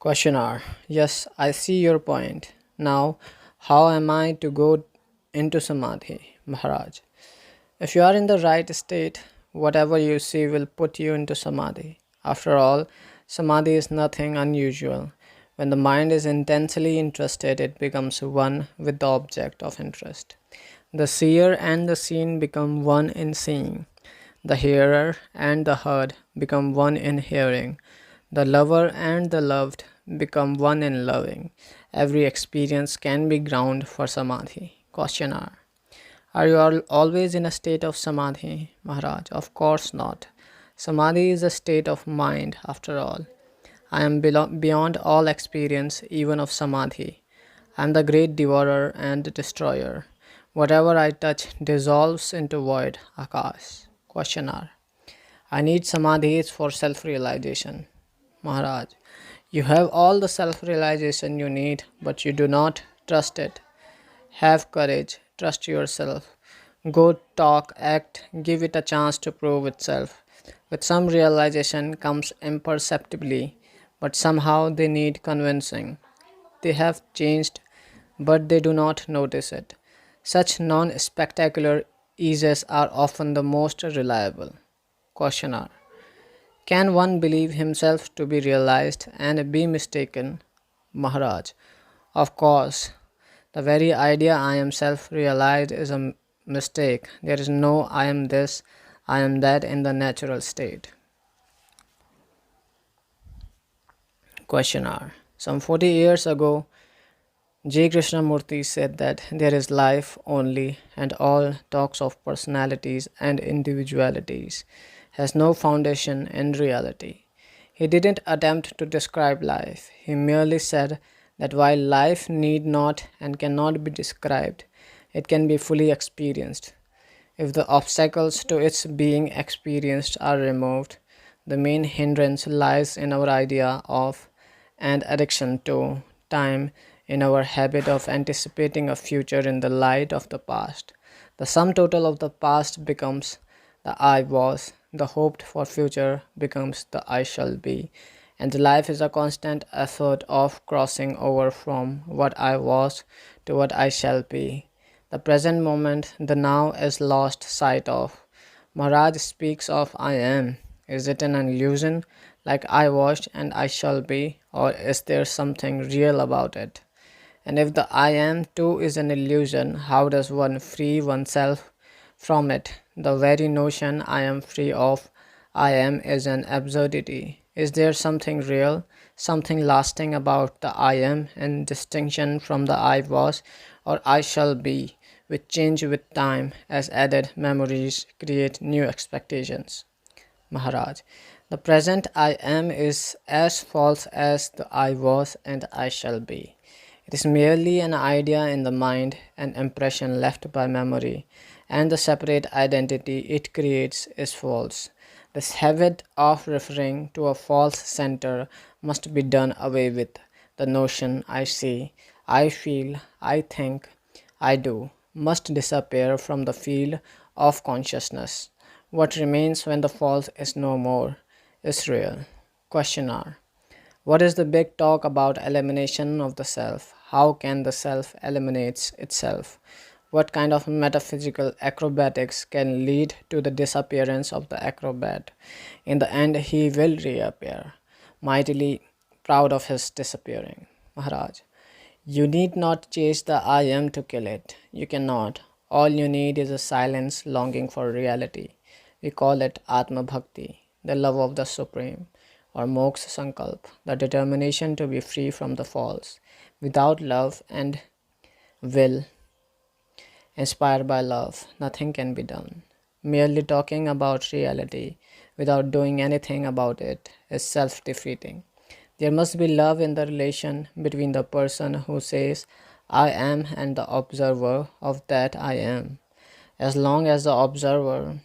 Questioner. Yes, I see your point. Now, how am I to go into Samadhi? Maharaj. If you are in the right state, whatever you see will put you into Samadhi. After all, Samadhi is nothing unusual. When the mind is intensely interested, it becomes one with the object of interest. The seer and the seen become one in seeing. The hearer and the heard become one in hearing. The lover and the loved become one in loving. Every experience can be ground for Samadhi. Questioner. Are you always in a state of Samadhi, Maharaj? Of course not. Samadhi is a state of mind, after all. I am beyond all experience, even of Samadhi. I am the great devourer and destroyer. Whatever I touch dissolves into void, Akash. Questioner. I need Samadhis for self realization. Maharaj. You have all the self realization you need, but you do not trust it. Have courage, trust yourself. Go talk, act, give it a chance to prove itself. With some realization comes imperceptibly, but somehow they need convincing. They have changed, but they do not notice it. Such non spectacular eases are often the most reliable. Questioner. Can one believe himself to be realized and be mistaken? Maharaj. Of course. The very idea I am self realized is a mistake. There is no I am this, I am that in the natural state. Questioner. Some 40 years ago, J. Krishnamurti said that there is life only, and all talks of personalities and individualities has no foundation in reality. He didn't attempt to describe life. He merely said that while life need not and cannot be described, it can be fully experienced. If the obstacles to its being experienced are removed, the main hindrance lies in our idea of and addiction to time, in our habit of anticipating a future in the light of the past. The sum total of the past becomes the I was, the hoped for future becomes the I shall be, and life is a constant effort of crossing over from what I was to what I shall be. The present moment, the now, is lost sight of. Maharaj speaks of I am. Is it an illusion, like I was and I shall be, or is there something real about it? And if the I am too is an illusion, how does one free oneself from it? The very notion I am free of I am is an absurdity. Is there something real, something lasting about the I am in distinction from the I was or I shall be, which change with time as added memories create new expectations? Maharaj. The present I am is as false as the I was and I shall be. It is merely an idea in the mind, an impression left by memory, and the separate identity it creates is false. This habit of referring to a false center must be done away with. The notion I see, I feel, I think, I do must disappear from the field of consciousness. What remains when the false is no more is real. Questioner. What is the big talk about elimination of the self? How can the self eliminate itself? What kind of metaphysical acrobatics can lead to the disappearance of the acrobat? In the end, he will reappear, mightily proud of his disappearing. Maharaj. You need not chase the I am to kill it. You cannot. All you need is a silence longing for reality. We call it Atma Bhakti, the love of the Supreme, or Moksha Sankalp, the determination to be free from the false. Without love and will, inspired by love, nothing can be done. Merely talking about reality without doing anything about it is self-defeating. There must be love in the relation between the person who says, I am, and the observer of that I am. As long as the observer,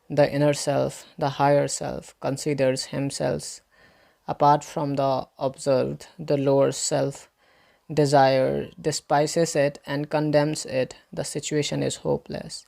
the inner self, the higher self, considers himself apart from the observed, the lower self, desire, despises it and condemns it, the situation is hopeless.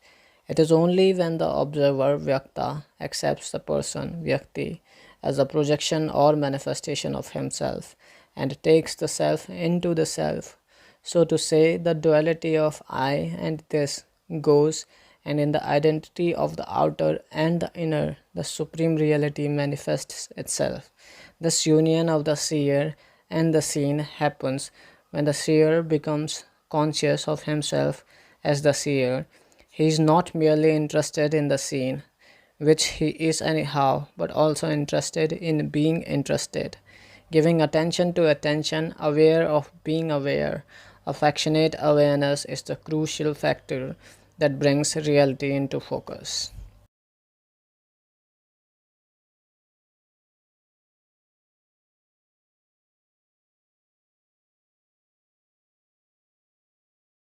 It is only when the observer Vyakta accepts the person Vyakti as a projection or manifestation of himself, and takes the self into the self. So to say, the duality of I and this goes, and in the identity of the outer and the inner, the supreme reality manifests itself. This union of the seer and the seen happens when the seer becomes conscious of himself as the seer. He is not merely interested in the seen, which he is anyhow, but also interested in being interested, giving attention to attention, aware of being aware. Affectionate awareness is the crucial factor that brings reality into focus.